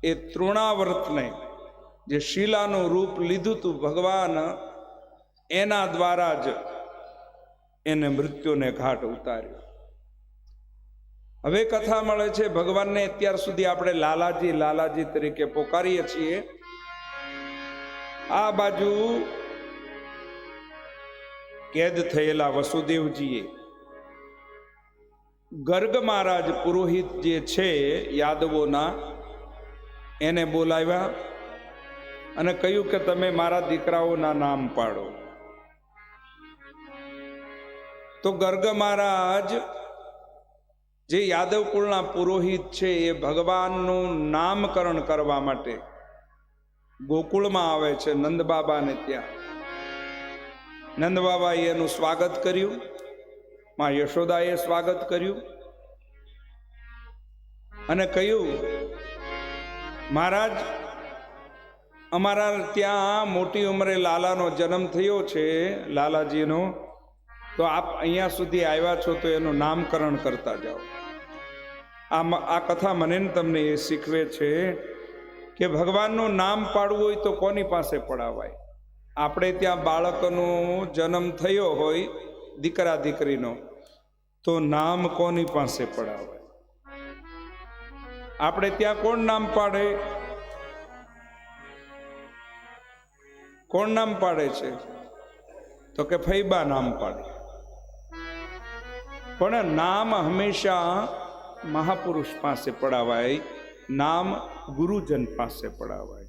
એ તૃણાવર્તને જે શિલાનું રૂપ લીધું હતું ભગવાન, એના દ્વારા જ એને મૃત્યુને ઘાટ ઉતાર્યો. હવે કથા મળે છે ભગવાનને અત્યાર સુધી આપણે લાલાજી લાલાજી તરીકે પોકારીએ છીએ. આ બાજુ કેદ થયેલા વસુદેવજીએ ગર્ગ મહારાજ પુરોહિત જે છે યાદવોના, એને બોલાવ્યા અને કહ્યું કે તમે મારા દીકરાઓના નામ પાડો. તો ગર્ગ મહારાજ જે યાદવ કુળના પુરોહિત છે એ ભગવાનનું નામકરણ કરવા માટે ગોકુળમાં આવે છે નંદ બાબાને ત્યાં. નંદ બાબાએ એનું સ્વાગત કર્યું, માં યશોદાએ સ્વાગત કર્યું અને કહ્યું, મહારાજ અમારા ત્યાં મોટી ઉંમરે લાલાનો જન્મ થયો છે, લાલાજીનો, તો આપ અહીંયા સુધી આવ્યા છો તો એનું નામકરણ કરતા જાઓ. આ કથા મને તમને એ શીખવે છે કે ભગવાનનું નામ પાડવું હોય તો કોની પાસે પડાવાય. આપણે ત્યાં બાળકનો જન્મ થયો હોય, દીકરા દીકરીનો, તો નામ કોની પાસે પડાવાય? આપણે ત્યાં કોણ નામ પાડે? કોણ નામ પાડે છે? તો કે ફૈબા નામ પાડે. પણ નામ હંમેશા મહાપુરુષ પાસે પડાવાય, નામ ગુરુજન પાસે પડાવાય.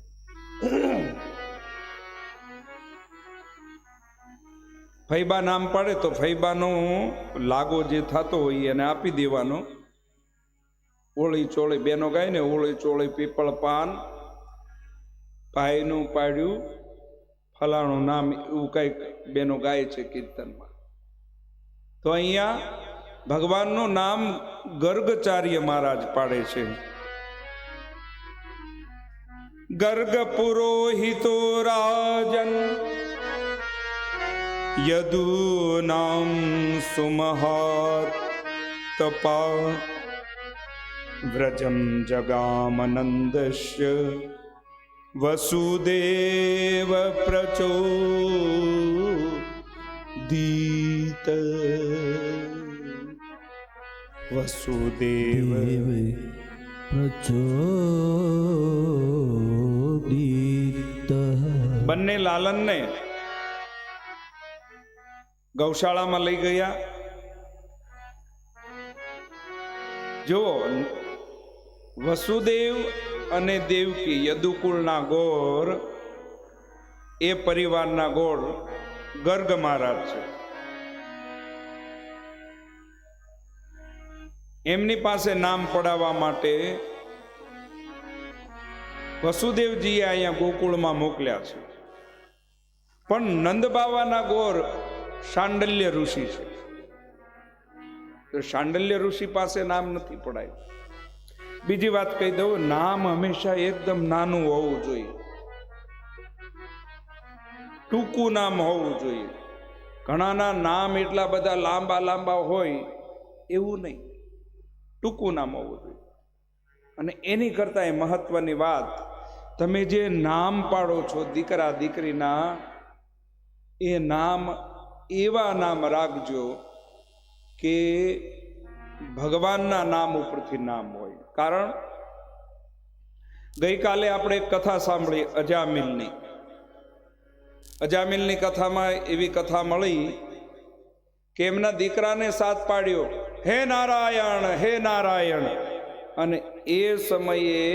ફૈબા નામ પાડે તો ફૈબાનો લાગો જે થતો હોય એને આપી દેવાનો. ઓળી ચોળી બેનો ગાય ને, ઓળી ચોળી પીપળ પાન, ભાઈનું પાડ્યું ફલાણું નામ, એવું કઈક બેનો ગાય છે કીર્તનમાં. તો અહીંયા ભગવાનનું નામ ગર્ગચાર્ય મહારાજ પાડે છે. ગર્ગ પુરોહિતો રાજન યદુનામ સુમહાર તપા વ્રજમ જગામનંદસ્ય વસુદેવ પ્રચોદિત. વસુદેવ પ્રચોદિત. બંને લાલનને ગૌશાળામાં લઈ ગયા. જો વસુદેવ અને દેવકી યદુકુળના ગોર, એ પરિવારના ગોર ગર્ગ મહારાજ છે. એમની પાસે નામ પડાવવા માટે વસુદેવજીએ અહીંયા ગોકુળમાં મોકલ્યા છે. પણ નંદ બાવાના ગોર શાંડલ્ય ઋષિ છે, તો શાંડલ્ય ઋષિ પાસે નામ નથી પડાયું. બીજી વાત કહી દઉં, નામ હંમેશા એકદમ નાનું હોવું જોઈએ, ટૂંકું નામ હોવું જોઈએ. ઘણાના નામ એટલા બધા લાંબા લાંબા હોય એવું નહીં, ટૂંકું નામ હોવું જોઈએ. અને એની કરતા એ મહત્વની વાત, તમે જે નામ પાડો છો દીકરા દીકરીના, એ નામ એવા નામ રાખજો કે ભગવાનના નામ ઉપરથી નામ હોય. કારણ ગઈકાલે આપણે એક કથા સાંભળી અજામિલની. અજામિલની કથામાં એવી કથા મળી કે એમના દીકરાને સાથ પાડ્યો, હે નારાયણ, હે નારાયણ. અને એ સમયે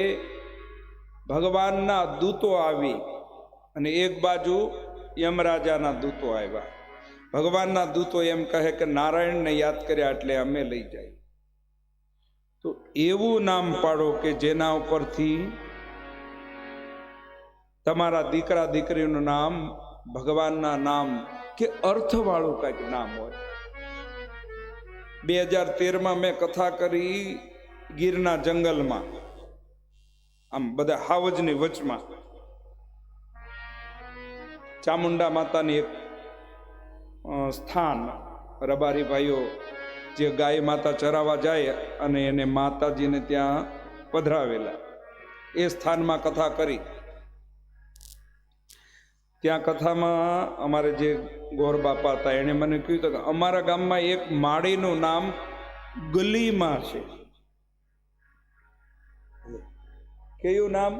ભગવાનના દૂતો આવી અને એક બાજુ યમરાજાના દૂતો આવ્યા. ભગવાનના દૂતો એમ કહે કે નારાયણને યાદ કર્યા એટલે અમે લઈ જાય. તો એવું નામ પાડો કે જેના ઉપરથી તમારા દીકરા દીકરીનું નામ ભગવાનના નામ કે અર્થવાળું કંઈક નામ હોય. 2013માં મેં કથા કરી ગીરના જંગલમાં, આમ બધા હાવજની વચમાં ચામુંડા માતાની એક સ્થાન, રબારી ભાઈઓ જે ગાય માતા ચરાવવા જાય અને એને માતાજીને ત્યાં પધરાવેલા. એ સ્થાનમાં કથા કરી. ત્યાં કથામાં અમારે જે ગોર બાપા હતા એણે મને કહ્યું કે અમારા ગામમાં એક માળીનું નામ ગલીમાં છે. કયું નામ?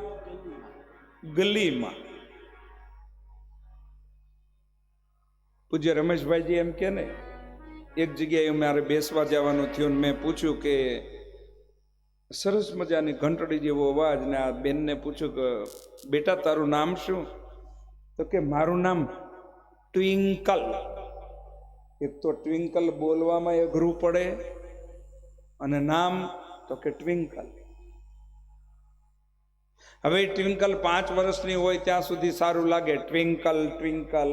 ગલીમાં. પૂજ્ય રમેશભાઈજી એમ કે ને, એક જગ્યાએ મારે બેસવા જવાનું થયું, મેં પૂછ્યું કે સરસ મજાની ઘંટડી જેવો અવાજ, ને આ બેનને પૂછ્યું કે બેટા તારું નામ શું? તો કે મારું નામ ટ્વિંકલ. એક તો ટ્વિંકલ બોલવામાં અઘરું પડે, અને નામ તો કે ટ્વિંકલ. હવે ટ્વિંકલ 5 વર્ષની હોય ત્યાં સુધી સારું લાગે, ટ્વિંકલ ટ્વિંકલ.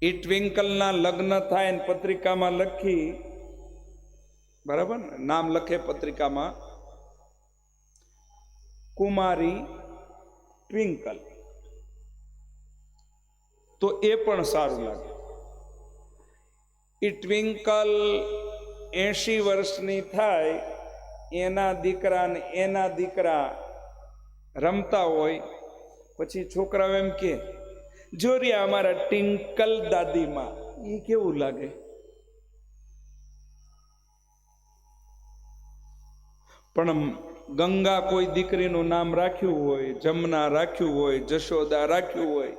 એ ટ્વિંકલના લગ્ન થાય ને પત્રિકામાં લખી, બરાબર ને, નામ લખે પત્રિકામાં, કુમારી ટ્વિંકલ, તો એ પણ સારું લાગે. એ ટ્વિંકલ 80 વર્ષની થાય, એના દીકરા ને એના દીકરા રમતા હોય, પછી છોકરાઓ એમ કે જોરિયા અમારા ટિંકલ દાદીમાં. એ કેવું લાગે? પણ ગંગા કોઈ દીકરીનું નામ રાખ્યું હોય, જમના રાખ્યું હોય, જશોદા રાખ્યું હોય,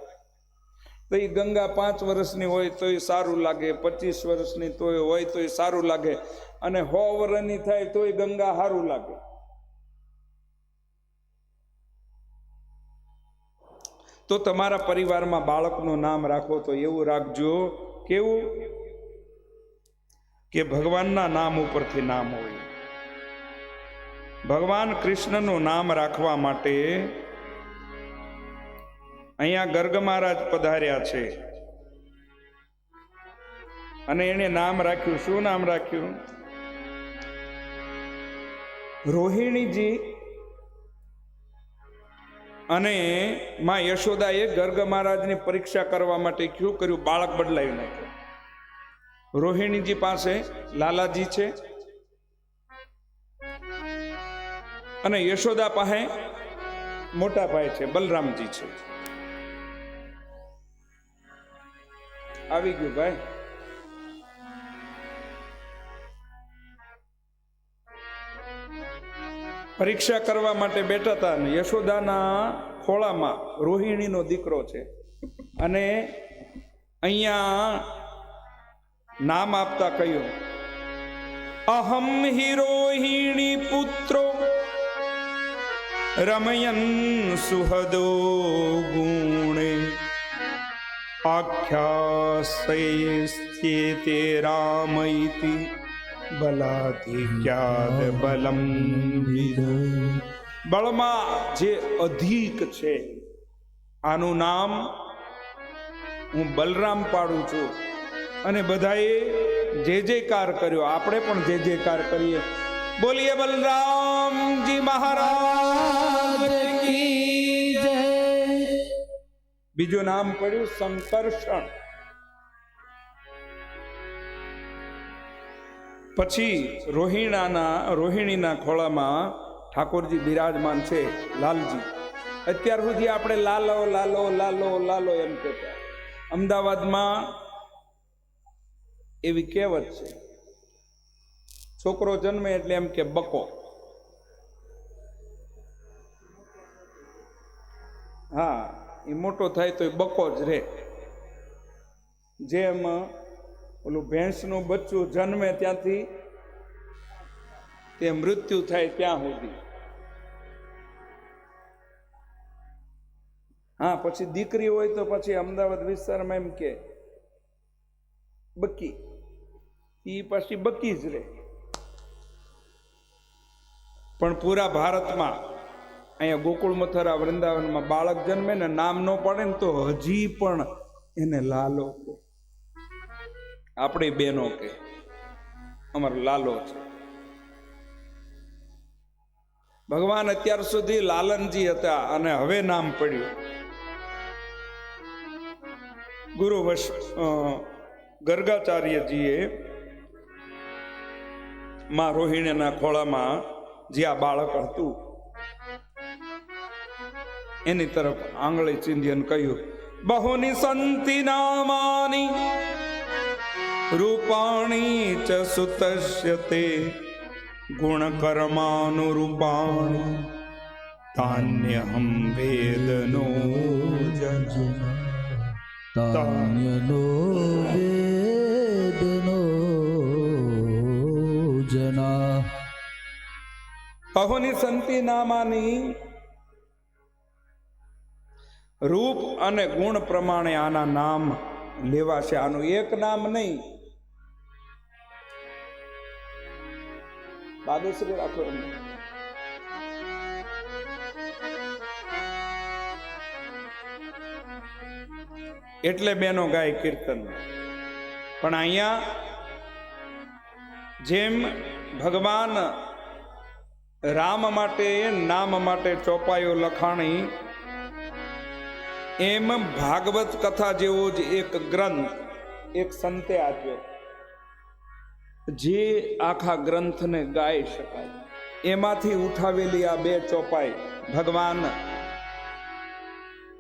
તો એ ગંગા 5 વર્ષની હોય તોય સારું લાગે, 25 વર્ષની તોય હોય તોય સારું લાગે, અને 100 વર્ષની થાય તોય ગંગા સારું લાગે. તો તમારા પરિવારમાં બાળકનું નામ રાખો તો એવું રાખજો, કેવું કે ભગવાનના નામ ઉપરથી નામ હોય. ભગવાન કૃષ્ણનું નામ રાખવા માટે અહીંયા ગર્ગ મહારાજ પધાર્યા છે, અને એને નામ રાખ્યું. શું નામ રાખ્યું? રોહિણીજી અને માં યશોદાએ ગર્ગ મહારાજની પરીક્ષા કરવા માટે શું કર્યું? બાળક બદલાવી નાખ્યું. રોહિણીજી પાસે લાલાજી છે, અને યશોદા પાસે મોટા ભાઈ છે, બલરામજી છે. આવી ગયું ભાઈ. પરીક્ષા કરવા માટે બેઠા હતા, ને યશોદાના ખોળામાં રોહિણીનો દીકરો છે, અને અહીંયા નામ આપતા કહ્યું, અહમ હિ રોહિણી પુત્રો રમયન સુહદો ગુણે આખ્યાસ્યતે રામૈતિ બલાધિક્યાદ બલમ. બળમાં જે અધિક છે, આનું નામ હું બલરામ પાડું છું. અને બધાએ જે જયકાર કર્યો, આપણે પણ જે જયકાર કરીએ. બોલીએ બલરામજી મહારાજ કી જય. બીજું નામ પડ્યું સંકર્ષણ. પછી રોહિણીના ખોળામાં ઠાકોરજી બિરાજમાન છે, લાલજી. અત્યાર સુધી આપણે લાલો લાલો લાલો લાલો એમ કહેતા. અમદાવાદમાં એવી કહેવત છે, છોકરો જન્મે એટલે એમ કે બકો. હા, એ મોટો થાય તો એ બકો જ રહે. જેમ ઓલું ભેંસનું બચ્ચું જન્મે ત્યાંથી તે મૃત્યુ થાય ત્યાં સુધી. હા, પછી દીકરી હોય તો પછી અમદાવાદ વિસ્તારમાં એમ કે બકી. એ પછી બકી જ રહે. પણ પૂરા ભારતમાં અહીંયા ગોકુળ મથુરા વૃંદાવનમાં બાળક જન્મે ને નામ ન પડે ને તો હજી પણ એને લાલો કે. આપણી બહેનો કે અમારો લાલો છે. ભગવાન અત્યાર સુધી લાલનજી હતા, અને હવે નામ પડ્યું. ગુરુ ગર્ગાચાર્યજીએ માં રોહિણીના ખોળામાં જે આ બાળક હતું એની તરફ આંગળી ચીંધીને કહ્યું, બહુની સંતિ નામાની રૂપાણી ચ સુતસ્ય તે ગુણ કર્માનુરૂપાણી તાન્યહમ વેદનો જન તાન્યનો વેદનો જના. બહુની સંતિ નામાની રૂપ અને ગુણ પ્રમાણે આના નામ લેવાશે. આનું એક નામ નહીં, બાદશ્રી રાખો એમ. એટલે બેનો ગાય કીર્તન. પણ અહીંયા જેમ ભગવાન રામ માટે નામ માટે ચોપાઈઓ લખાણી, એમ ભાગવત કથા જેવો જ એક ગ્રંથ એક સંતે આપ્યો, જે આખા ગ્રંથને ગાઈ શકાય. એમાંથી ઉઠાવેલી આ બે ચોપાઈ ભગવાન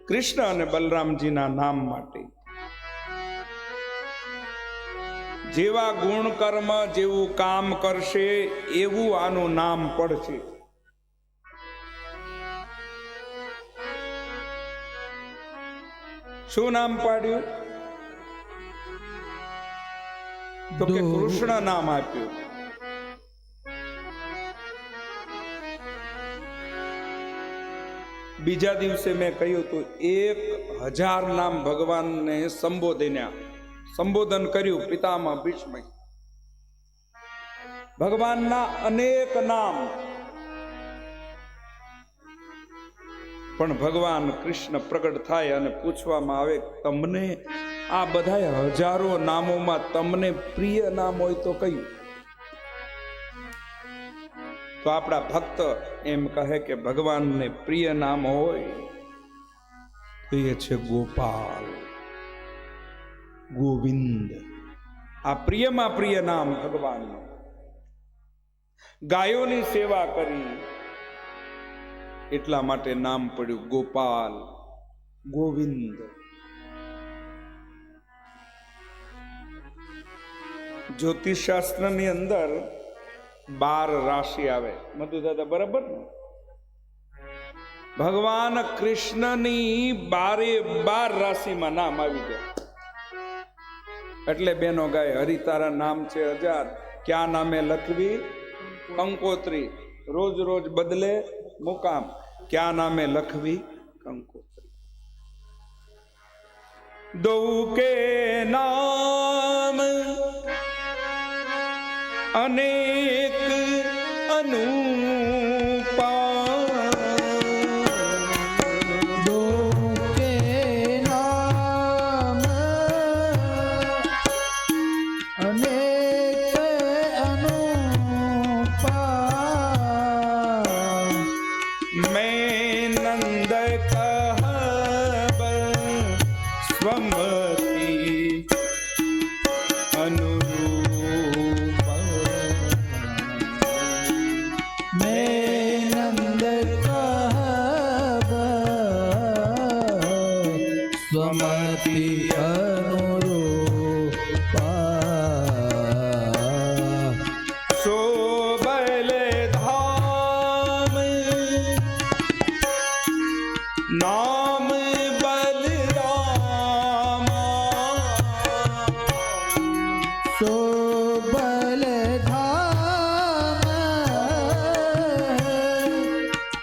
કૃષ્ણ અને બલરામજીના નામ માટે. જેવા ગુણ કર્મ જેવું કામ કરશે એવું આનું નામ પડશે. શું નામ પાડ્યું? તો કે કૃષ્ણ નામ આપ્યું. બીજા દિવસે મેં કહ્યું હતું 1000 નામ ભગવાનને સંબોધન કર્યું પિતામહ ભીષ્મ. ભગવાનના અનેક નામ, પણ ભગવાન કૃષ્ણ પ્રગટ થાય અને પૂછવામાં આવે, તમને આ બધા હજારો નામોમાં તમને પ્રિય નામ હોય તો કયું? તો આપણા ભક્ત એમ કહે કે ભગવાનને પ્રિય નામ હોય તો એ છે ગોપાલ, ગોવિંદ. આ પ્રિયમાં પ્રિય નામ ભગવાનનું. ગાયોની સેવા કરી એટલા માટે નામ પડ્યું ગોપાલ, ગોવિંદ. જ્યોતિષ શાસ્ત્રની અંદર 12 રાશિ આવે. મધુ દાદા બરાબર ને? ભગવાન કૃષ્ણની 12 રાશિમાં નામ આવી ગયા. એટલે બેનો ગાય, હરિતારા નામ છે 1000, ક્યાં નામે લખવી કંકોત્રી, રોજ રોજ બદલે મુકામ, ક્યાં નામે લખવી કંકોત્રી. દો કે નામ અનેક અનુપા, દો કે નામ અનેક અનુપા, मैं नंद कहब स्वमति अनुरूप, मैं नंद कहब स्वमति अनुरूपा, शोभल धाम नाम बलरामा, सो बलधाम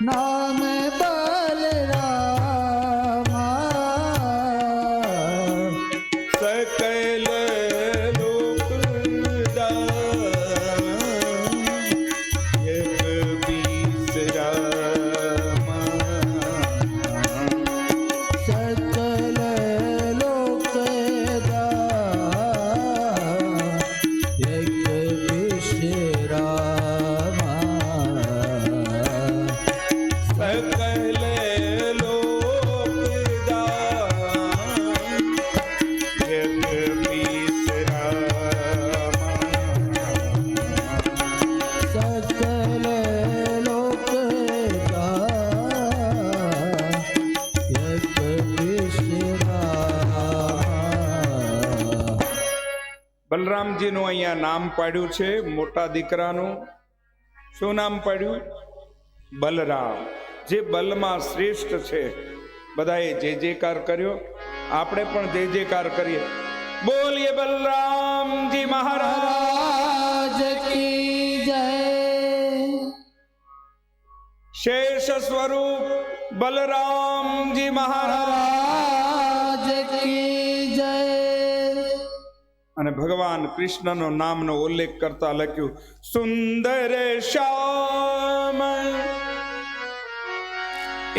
नाम बलरामा, सकल लोकदायक बीसरामा, બલરામજીનું અહીંયા નામ પાડ્યું છે મોટા દીકરાનું. શું નામ પાડ્યું? બલરામ. જે બલમાં શ્રેષ્ઠ છે. બધાએ જય જયકાર કર્યો. આપણે પણ જય જયકાર કરીએ. બોલીએ બલરામજી મહારાજ કી જય. શેષ સ્વરૂપ બલરામજી મહારાજ કી જય. અને ભગવાન કૃષ્ણનો નામનો ઉલ્લેખ કરતા લખ્યું સુંદર શ્યામ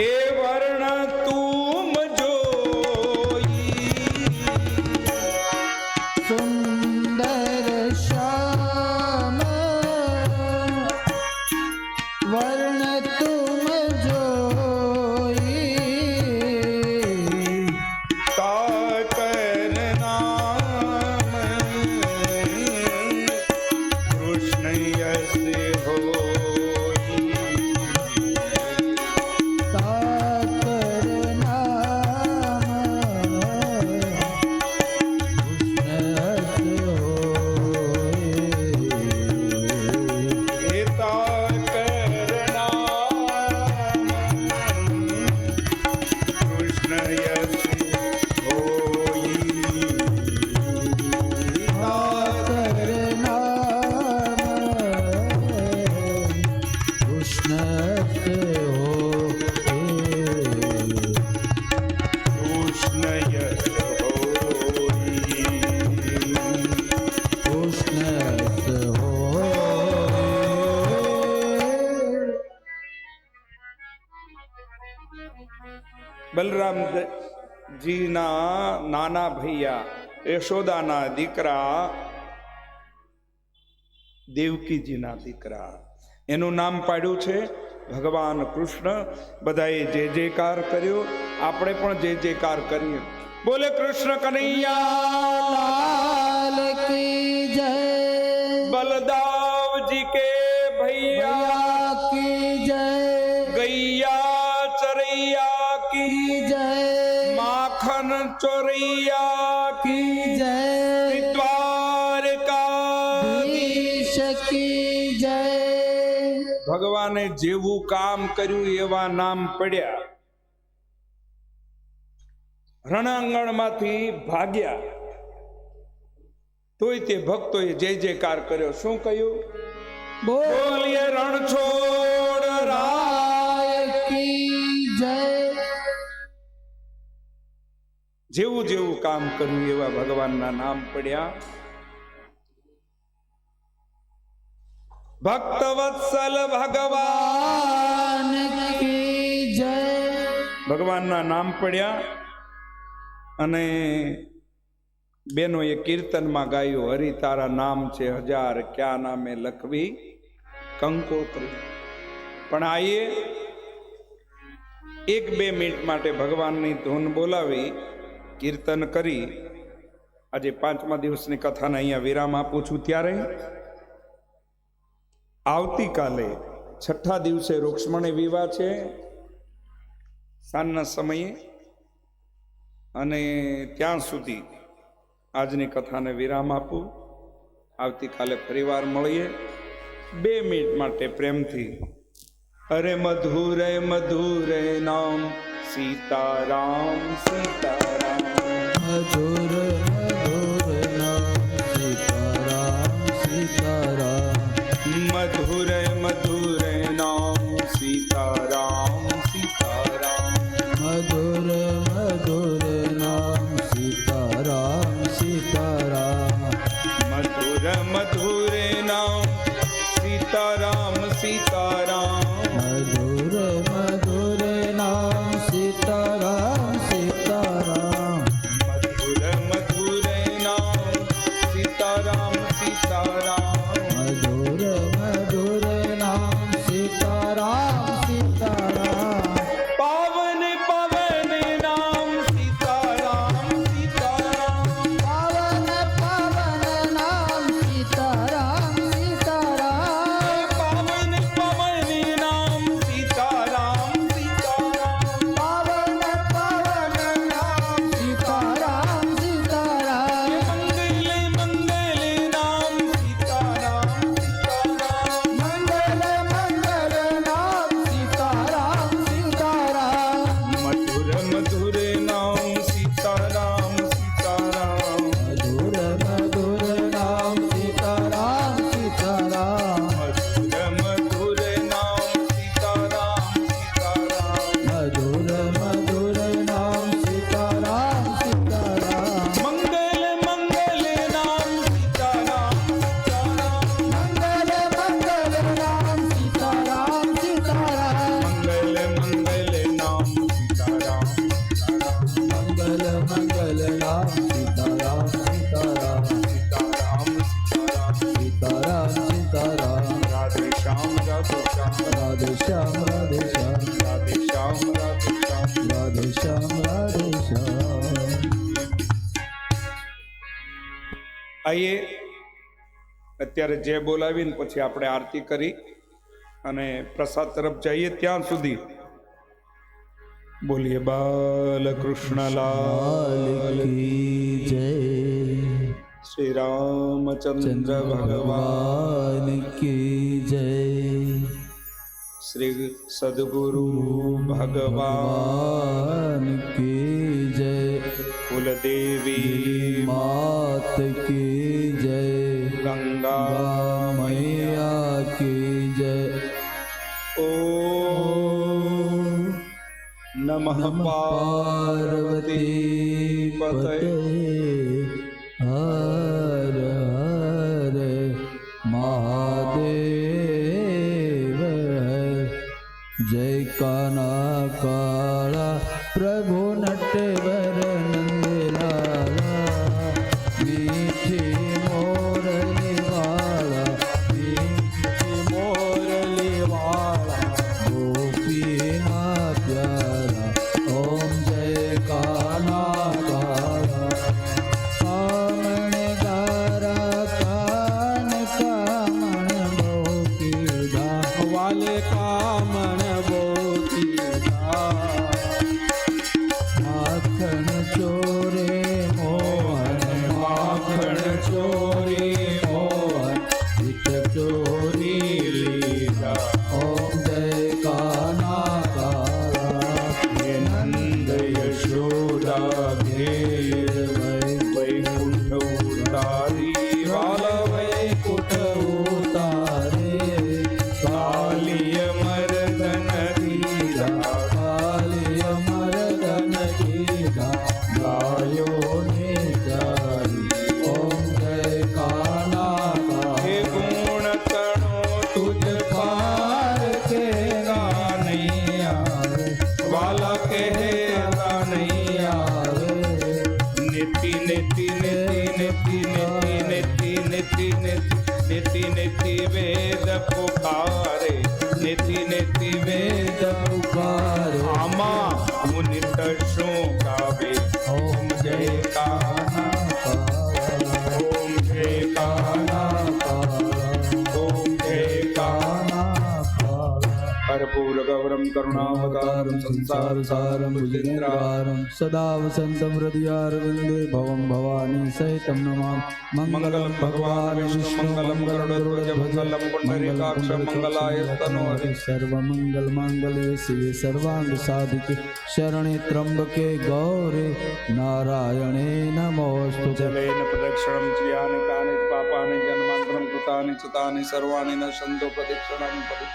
એ વર્ણ તુમ જોઈ. સુંદર શ્યામ વર્ણ તુમ જોઈ. તાકર નામ કૃષ્ણ યસ હોઈ. તાકર નામ કૃષ્ણ હોય. એ તાકર નામ કૃષ્ણ યસ હોઈ. તાકર નામ કૃષ્ણ કૃષ્ણ યસ હોઈ. બલરામજીના નાના ભૈયા યશોદાના દીકરા દેવકીજીના દીકરા એનું નામ પાડ્યું છે ભગવાન કૃષ્ણ. બધાએ જય જયકાર કર્યો. આપણે પણ જય જયકાર કરીએ. બોલે કૃષ્ણ કનૈયા લાલ કી જય. બલદાવજી કે ભૈયા કી જય. ગૈયા ચરૈયા કી કી જય. માખન ચોરૈયા કી જય. દ્વારકાધીશ કી જય. ભગવાને જેવું કામ કર્યું એવા નામ પડ્યા. રણાંગણમાંથી ભાગ્યા તોય તે ભક્તોએ જય જયકાર કર્યો. શું કહ્યું? બોલીએ રણછોડ રાય કી જય. જેવું જેવું કામ કર્યું એવા ભગવાનના નામ પડ્યા. ભક્તવત્સલ ભગવાન કી જય. ભગવાનના નામ પડ્યા. અને બેનોએ કીર્તનમાં ગાયું હરિ તારા નામ છે હજાર ક્યાં નામે લખવી કંકોત્રી. પણ આઈએ 1-2 મિનિટ માટે ભગવાનની ધૂન બોલાવી કીર્તન કરી આજે 5મા દિવસની કથાને અહીંયા વિરામ આપું છું. ત્યારે આવતીકાલે 6ઠા દિવસે રૂક્ષ્મણી વિવાહ છે સાંજના સમયે. અને ત્યાં સુધી આજની કથાને વિરામ આપું. આવતીકાલે ફરીવાર મળીએ. 2 મિનિટ માટે પ્રેમથી અરે મધુરે મધુરે નામ સીતારામ સીતારામ. મધુર મધુર નામ સીતારામ સીતારામ. મધુરે મધુરે નામ સીતારામ સીતારામ. મધુર મધુર નામ સીતારામ સીતારામ. મધુર મધુરે નામ સીતારામ સીતારામ. મધુર મધુર નામ સીતારામ સીતારામ. મધુર મધુરે નામ સીતારામ સીતારામ. મધુર મધુર નામ રાધે શ્યામ રાધે શ્યામ રાધે શ્યામ રાધે શ્યામ રાધે શ્યામ રાધે શ્યામ. આઈએ અત્યારે જય બોલાવીને પછી આપણે આરતી કરી અને પ્રસાદ તરફ જઈએ. ત્યાં સુધી બોલીએ બાલકૃષ્ણ લાલ કી જય. શ્રી રામચંદ્ર ભગવાન ભગવાન કી જય. શ્રી સદગુરુ ભગવાન ભગવાન કી જય. કુલદેવી માત કી જય. ગંગા મૈયા કી જય. ઓમ નમઃ પાર્વતી પતય. હર હર મહાદેવ. જય કાના કાળા પ્રભુ નટવર નંદલાલા. મીઠી મોરલી વાળા મીઠી મોરલી વાળા ગોપીના પ્યારા. ઓમ જય કાના કાળા. કામણ ગારા કાન કામણ બોકીધા. વાલે કામણ બોકીધા. માખણ ચોરે મોહન માખણ ચોરે મોહન હિત ચોરી લીધા. ઓમ જય કાના કાળા. હે નંદ યશોદા ઘેર વૈકુંઠ ઉતારી વાલા વૈકુંઠ ઉતારે. કાલિય મર્દન દીધા કાલિય મર્દન કીધા. ગાયોને ચારી. ઓમ જય કાના હે કાળા. ગુણ તણો તુજ પાર કે કેરા નહીં આવે વાલા કહેતા નહીં આવે. નેતિ નેતિ નેતિ નેતિ નેતિ નેતિ નેતિ નેતિ નેતિ વેદ પુકારે. નેતિ નેતિ વેદ પુકારે. આમાં હું નિત શું ગાવે. ઓમ જય કાના કાળા. ઓમ જય કાના ઓમ જય કાના. कर्पूर गौरम करुणावतारम संसार सारम भुजगेन्द्रारम सदा वसन्तं हृदयारविन्दे भवं भवानी सहितं नमामि. मंगलम भगवान विष्णु मंगलम गरुड़ध्वज मंगलम पुंडरीकाक्ष मंगलाय तनोहरि. सर्वमङ्गलमाङ्गल्ये शिवे सर्वाङ्ग साधिके शरणे त्र्यम्बके गौरे नारायणे नमोऽस्तु. जलेन प्रदक्षिणं क्रियानि कानि पापानि जन्मान्तरं कृतानि च तानि सर्वाणि न सन्तो प्रदक्षिणं पदि.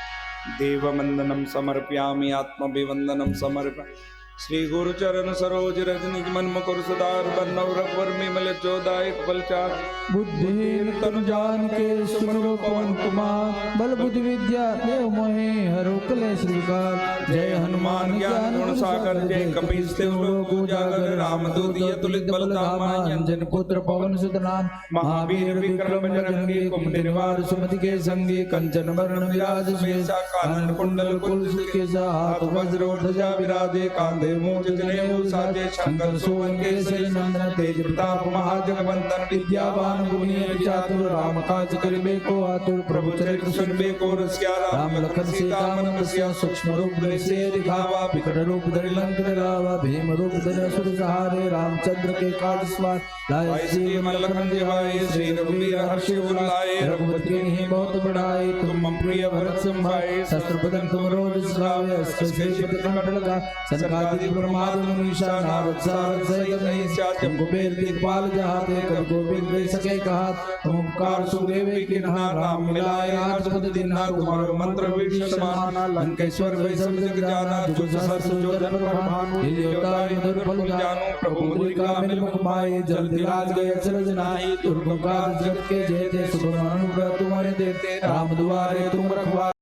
देववन्दनं समर्पयामि आत्मभिवन्दनं समर्पयामि. श्री गुरुचरण सरोज रजनिज मन्मकुर सुधार बन्नव रघुवर विमल जोदायक बलचार. बुद्धिहीन तनु जानिके सुमरो पवन कुमार. बल बुद्धि विद्या देव मोहि हरो क्लेश विकार. जय हनुमान ज्ञान गुण सागर जय कपीस तिहु लोक उजागर. रामदूत अतुलित बल धामा अंजन पुत्र पवन सुत नाम. महावीर विक्रम बजरंगी कुमति निवार सुमति के संगी. कंचन वरण विराज सुबेसा कानन कुंडल कुलुष केसा. हाथ वज्र ध्वजा विराजे कांधे मूंज जनेऊ साजे. शंकर सुवन केसरी नंदन तेज प्रताप महाजगवंदन. विद्यावान गुणी चातुर राम काज करिबे को आतुर. प्रभु चरित्र सुनबे को रसिया. राम लखन सीता मन बसिया. सूक्ष्म रूप धरि से दिखावा. विकट रूप धरि लंक जलावा. भीम रूप धरि असुर सहारे. रामचंद्र के काज सवार लाए श्री मन लखन जिहाए. श्री रघुवीर हर्षि उर लाए. रघुपति कीन्ही बहुत बढ़ाए. तुम मम प्रिय भरत संभाए. शस्त्र बदन तुम रोज सुहावे. अस्त्र शेष कमठ लगा. सनकादि ब्रह्मादि मुनीषा नारद सारद सहित अहिंसा. जब कुबेर दिखपाल जहाते कर गोविंद दे सके कहा. तुम उपकार सुदेवे किन्हा. राम मिलाए राजपद दिन्हा. तुम्हारो मंत्र विष्णु समाना. लंकेश्वर वै सब जग जाना. जो सहस्र जो जन प्रभानु. लील्योताय मधुर फल जानू. प्रभु मुद्रिका मिल मुख माए. जल दिलाज गए अचरज नाहि. दुर्गम काज जगत के जेते. सुगम अनुग्रह तुम्हारे देते. राम दुआरे तुम रखवारे.